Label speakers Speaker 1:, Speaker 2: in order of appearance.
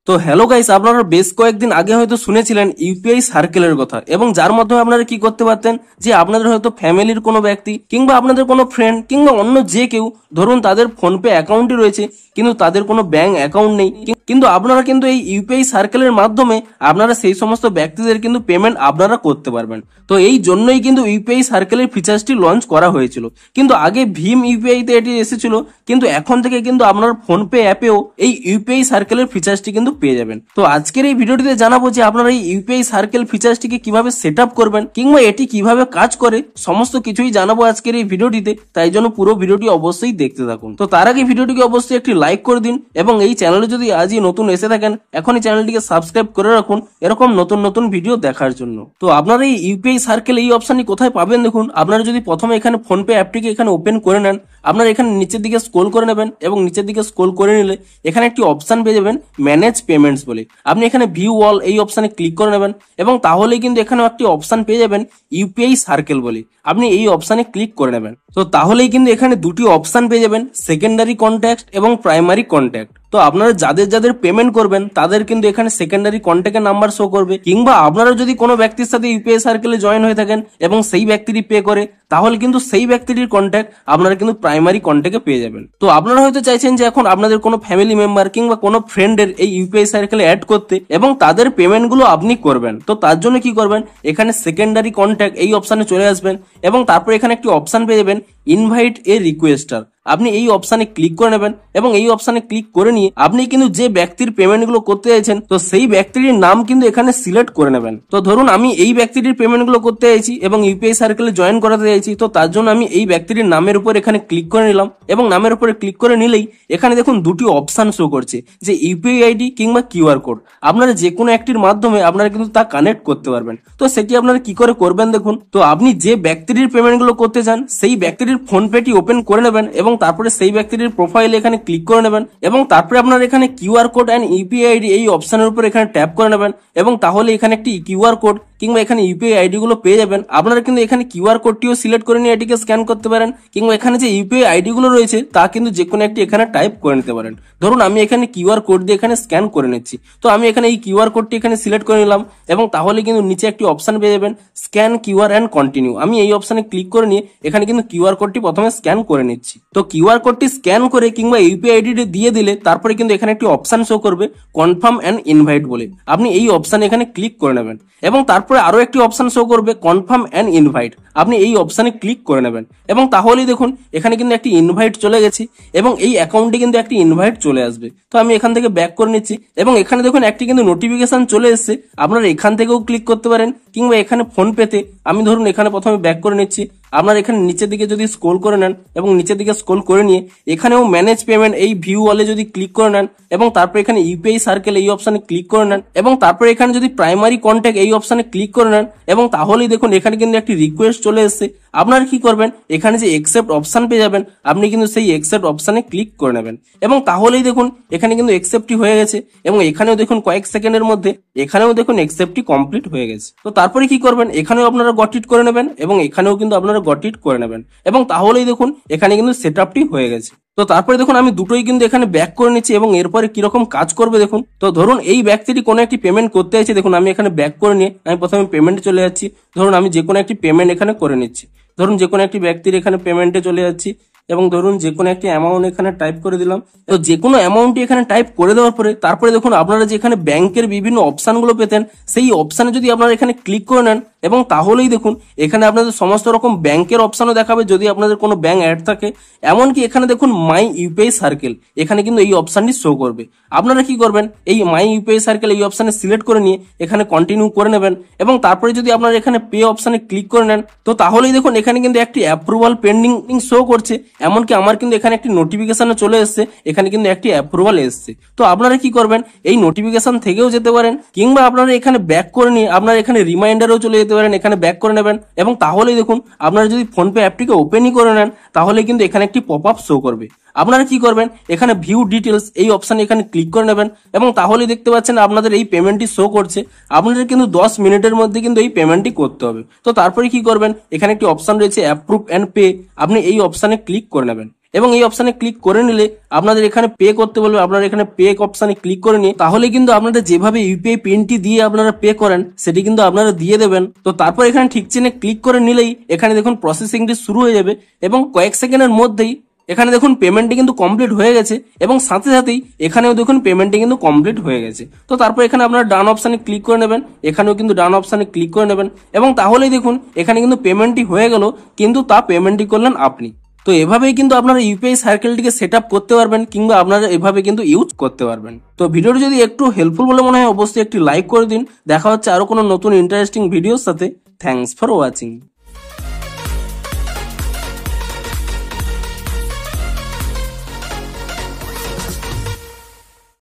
Speaker 1: তো hello guys, আপনারা বেশ কয়েকদিন আগে হয়তো শুনেছিলেন ইউপিআই সার্কেলের কথা, এবং যার মাধ্যমে আপনারা কি করতে পারতেন যে আপনাদের হয়তো ফ্যামিলির কোনো ব্যক্তি কিংবা আপনাদের কোনো ফ্রেন্ড কিংবা অন্য যে কেউ, ধরুন তাদের ফোনপে অ্যাকাউন্টই রয়েছে কিন্তু তাদের কোনো ব্যাংক অ্যাকাউন্ট নেই, কিন্তু আপনারা কিন্তু এই ইউপিআই সার্কেলের মাধ্যমে আপনারা সেই সমস্ত ব্যক্তিদের কিন্তু পেমেন্ট আপনারা করতে পারবেন। তো এই জন্যই কিন্তু ইউপিআই সার্কেলের ফিচার্সটি লঞ্চ করা হয়েছিল, কিন্তু আগে ভীম ইউপিআই তে এটি এসেছিল, কিন্তু এখন থেকে কিন্তু আপনার ফোনপে অ্যাপেও এই ইউপিআই সার্কেলের ফিচার্সটি কিন্তু পেয়ে যাবেন। তো আজকের এই ভিডিওটিতে জানাবো যে আপনারা এই ইউপিআই সার্কেল ফিচার্সটিকে কিভাবে সেট আপ করবেন কিংবা এটি কিভাবে কাজ করে, সমস্ত কিছুই জানাবো আজকের এই ভিডিওটিতে। তাই জন্য পুরো ভিডিওটি অবশ্যই দেখতে থাকুন। তো তার আগে ভিডিওটিকে অবশ্যই একটি লাইক করে দিন, এবং এই চ্যানেলে যদি আজই নতুন এসে থাকেন এখনই চ্যানেলটিকে সাবস্ক্রাইব করে রাখুন এরকম নতুন নতুন ভিডিও দেখার জন্য। তো আপনারা এই ইউপিআই সার্কেল এই অপশনটি কোথায় পাবেন দেখুন। আপনারা যদি প্রথমে এখানে ফোনপে অ্যাপটিকে এখানে ওপেন করে নেন, আপনারা এখানে নিচের দিকে স্ক্রল করে নেবেন, এবং নিচের দিকে স্ক্রল করে নিলে এখানে একটি অপশন পেয়ে যাবেন ম্যানেজ পেমেন্টস বলে। আপনি এখানে ভিউ অল এই অপশনে ক্লিক করে নেবেন, এবং তাহলেই কিন্তু এখানেও একটি অপশন পেয়ে যাবেন ইউপিআই সার্কেল বলে। আপনি এই অপশনে ক্লিক করে নেবেন। তো তাহলেই কিন্তু এখানে দুটি অপশন পেয়ে যাবেন, সেকেন্ডারি কন্ট্যাক্ট এবং প্রাইমারি কন্ট্যাক্ট। তো আপনারা যাদের যাদের পেমেন্ট করবেন তাদের কিন্তু এখানে সেকেন্ডারি কন্ট্যাক্টের নাম্বার শো করবে, কিংবা আপনারা যদি কোনো ব্যক্তির সাথে ইউপিআই সার্কেলে জয়েন হয়ে থাকেন এবং সেই ব্যক্তিটি পে করে, তাহলে কিন্তু সেই ব্যক্তিটির কন্ট্যাক্ট আপনারা কিন্তু প্রাইমারি কন্ট্যাক্টে পেয়ে যাবেন। তো আপনারা হয়তো চাইছেন যে এখন আপনাদের কোনো ফ্যামিলি মেম্বার কিংবা কোনো ফ্রেন্ডের এই ইউপিআই সার্কেলে অ্যাড করতে এবং তাদের পেমেন্ট গুলো আপনি করবেন। তো তার জন্য কি করবেন, এখানে সেকেন্ডারি কন্ট্যাক্ট এই অপশনে চলে আসবেন, এবং তারপর এখানে একটি অপশন পেয়ে যাবেন ইনভাইট এ রিকোয়েস্টার। আপনি এই অপশনে ক্লিক করে নেবেন, এবং এই অপশনে ক্লিক করে নিয়ে আপনি কিন্তু যে ব্যক্তির পেমেন্ট গুলো করতে চাইছেন তো সেই ব্যক্তিটির নাম কিন্তু এখানে সিলেক্ট করে নেবেন। তো ধরুন আমি এই ব্যক্তিটির পেমেন্ট গুলো করতে চাইছি এবং ইউপিআই সার্কেলে জয়েন করাতে চাইছি, তো তার জন্য আমি এই ব্যক্তিটির নামের উপর এখানে ক্লিক করে নিলাম, এবং নামের উপরে ক্লিক করে নিলেই এখানে দেখুন দুটি অপশন শো করছে, যে ইউপিআই আইডি কিংবা কিউআর কোড। আপনারা যে কোনো একটির মাধ্যমে আপনারা কিন্তু তা কানেক্ট করতে পারবেন। তো সেটি আপনারা কি করে করবেন দেখুন। তো আপনি যে ব্যক্তিটির পেমেন্ট গুলো করতে চান সেই ব্যক্তিটির ফোন পেটি ওপেন করে নেবেন, এবং তারপরে সেই ব্যক্তিটির প্রোফাইলে এখানে ক্লিক করে নেবেন, এবং তারপরে আপনারা এখানে QR code end UPI ID এই অপশনের উপর এখানে ট্যাপ করে নেবেন, এবং তাহলে এখানে একটি কিউআর কোড কিংবা এখানে ইউপিআই আইডি গুলো পেয়ে যাবেন। আপনারা কিন্তু এখানে কিউআর কোডটিও সিলেক্ট করে নিয়ে এটিকে স্ক্যান করতে পারেন, কিংবা এখানে যে ইউপিআই আইডি গুলো রয়েছে তা কিন্তু যে কোনো একটি এখানে টাইপ করে নিতে পারেন। ধরুন আমি এখানে কিউআর কোড দিয়ে এখানে স্ক্যান করে নিচ্ছি, তো আমি এখানে এই কিউআর কোডটি এখানে সিলেক্ট করে নিলাম, এবং তাহলে কিন্তু নিচে একটি অপশন পেয়ে যাবেন স্ক্যান কিউআর এন্ড কন্টিনিউ। আমি এই অপশনে ক্লিক করে নিয়ে এখানে কিন্তু কিউআর কোডটি প্রথমে স্ক্যান করে নিচ্ছি। তো কিউআর কোডটি স্ক্যান করে কিংবা ইউপিআই আইডি দিয়ে দিলে তারপরে কিন্তু এখানে একটি অপশন শো করবে কনফার্ম এন্ড ইনভাইট বলে। আপনি এই অপশনে এখানে ক্লিক করে নেবেন, এবং তারপরে আরো একটি অপশন শো করবে কনফার্ম এন্ড ইনভাইট। আপনি এই অপশনে ক্লিক করে নেবেন, এবং তাহলেই দেখুন এখানে কিন্তু একটি ইনভাইট চলে গেছে, এবং এই অ্যাকাউন্টে কিন্তু একটি ইনভাইট চলে আসবে। তো আমি এখান থেকে ব্যাক করে নিচ্ছি, এবং এখানে দেখুন একটি কিন্তু নোটিফিকেশন চলে এসেছে। আপনারা এখান থেকেও ক্লিক করতে পারেন, কিংবা এখানে ফোন পেতে আমি ধরুন এখানে প্রথমে ব্যাক করে নিচ্ছি। আপনারা এখানে নিচের দিকে যদি স্ক্রল করে নেন এবং নিচের দিকে স্ক্রল করে নিয়ে এখানেও ম্যানেজ পেমেন্ট এই ভিউ অলে যদি ক্লিক করে নেন, এবং তারপর এখানে ইউপিআই সার্কেল এই অপশনে ক্লিক করে নেন, এবং তারপর এখানে যদি প্রাইমারি কন্ট্যাক্ট এই অপশনে ক্লিক করে নেন, এবং তাহলেই দেখুন এখানে কিন্তু একটি রিকোয়েস্ট চলে এসেছে। আপনারা কি করবেন, এখানে যে একসেপ্ট অপশন পেয়ে যাবেন আপনি কিন্তু সেই একসেপ্ট অপশনে ক্লিক করে নেবেন, এবং তাহলেই দেখুন এখানে কিন্তু একসেপ্টই হয়ে গেছে, এবং এখানেও দেখুন কয়েক সেকেন্ডের মধ্যে এখানেও দেখুন একসেপ্টই কমপ্লিট হয়ে গেছে। তো তারপরে কি করবেন, এখানেও আপনারা গট ইট করে নেবেন, এবং এখানেও কিন্তু আপনারা গট ইট করে নেবেন, এবং তাহলেই দেখুন এখানে কিন্তু সেট আপটি হয়ে গেছে। তো তারপরে দেখুন আমি দুটোই কিন্তু এখানে ব্যাক করে নিচ্ছি, এবং এরপরে কিরকম কাজ করবে দেখুন। তো ধরুন এই ব্যক্তিটি কোনো একটি পেমেন্ট করতে চাইছে, দেখুন আমি এখানে ব্যাক করে নিয়ে আমি প্রথমে পেমেন্টে চলে যাচ্ছি। ধরুন আমি যে কোনো একটি পেমেন্ট এখানে করে নিচ্ছি। ধরুন যে কোনো একটি ব্যক্তির এখানে পেমেন্টে চলে যাচ্ছি, এবং ধরুন যে কোনো একটি অ্যামাউন্ট এখানে টাইপ করে দিলাম। তো যে কোনো অ্যামাউন্টটি এখানে টাইপ করে দেওয়ার পরে তারপরে দেখুন আপনারা যে এখানে ব্যাংকের বিভিন্ন অপশনগুলো পেতেন সেই অপশনে যদি আপনারা এখানে ক্লিক করে নেন, এবং তাহলেই দেখুন এখানে আপনাদের সমস্ত রকম ব্যাংকের অপশনও দেখাবে যদি আপনাদের কোনো ব্যাংক অ্যাড থাকে। এমনকি এখানে দেখুন মাই ইউপিআই সার্কেল, এখানে কিন্তু এই অপশনটি শো করবে। আপনারা কি করবেন, এই মাই ইউপিআই সার্কেল এই অপশনে সিলেক্ট করে নিয়ে এখানে কন্টিনিউ করে নেবেন, এবং তারপরে যদি আপনারা এখানে পে অপশনে ক্লিক করে নেন, তো তাহলেই দেখুন এখানে কিন্তু একটি অ্যাপ্রুভাল পেন্ডিং শো করছে। এমনকি আমার কিন্তু এখানে একটি নোটিফিকেশনও চলে এসেছে, এখানে কিন্তু একটি অ্যাপ্রুভাল এসেছে। তো আপনারা কি করবেন, এই নোটিফিকেশন থেকেও যেতে পারেন, কিংবা আপনারা এখানে ব্যাক করে নিয়ে আপনারা এখানে রিমাইন্ডারও চলে যেতে পারেন, এখানে ব্যাক করে নেবেন, এবং তাহলেই দেখুন আপনারা যদি ফোনপে অ্যাপটিকে ওপেনই করে নেন তাহলে কিন্তু এখানে একটি পপ আপ শো করবে। আপনারা কি করবেন, এখানে ভিউ ডিটেলস এই অপশনে এখানে ক্লিক করে নেবেন, এবং তাহলেই দেখতে পাচ্ছেন আপনাদের এই পেমেন্টটি শো করছে। আপনাদের কিন্তু 10 মিনিটের মধ্যে কিন্তু এই পেমেন্টটি করতে হবে। তো তারপরে কি করবেন, এখানে একটি অপশন রয়েছে অ্যাপ্রুভ এন্ড পে, আপনি এই অপশনে ক্লিক করে নেবেন, এবং এই অপশানে ক্লিক করে নিলে আপনাদের এখানে পে করতে বলবে, আপনারা এখানে পে অপশানে ক্লিক করে নিয়ে তাহলে কিন্তু আপনাদের যেভাবে ইউপিআই পিনটি দিয়ে আপনারা পে করেন সেটি কিন্তু আপনারা দিয়ে দেবেন। তো তারপর এখানে ঠিক চিহ্নে ক্লিক করে নিলেই এখানে দেখুন প্রসেসিংটি শুরু হয়ে যাবে এবং কয়েক সেকেন্ডের মধ্যেই এখানে দেখুন পেমেন্টটি কিন্তু কমপ্লিট হয়ে গেছে এবং সাথে সাথেই এখানেও দেখুন পেমেন্টটি কিন্তু কমপ্লিট হয়ে গেছে। তো তারপর এখানে আপনারা ডান অপশানে ক্লিক করে নেবেন, এখানেও কিন্তু ডান অপশানে ক্লিক করে নেবেন এবং তাহলেই দেখুন এখানে কিন্তু পেমেন্টটি হয়ে গেল, কিন্তু তা পেমেন্টটি করলেন আপনি। তো এভাবেই কিন্তু আপনারা ইউপিআই সার্কেলটিকে সেট আপ করতে পারবেন কিংবা আপনারা এভাবে কিন্তু ইউজ করতে পারবেন। তো ভিডিওটি যদি একটু হেল্পফুল বলে মনে হয় অবশ্যই একটি লাইক করে দিন। দেখা হচ্ছে আরো কোনো নতুন ইন্টারেস্টিং ভিডিওর সাথে। Thanks for watching.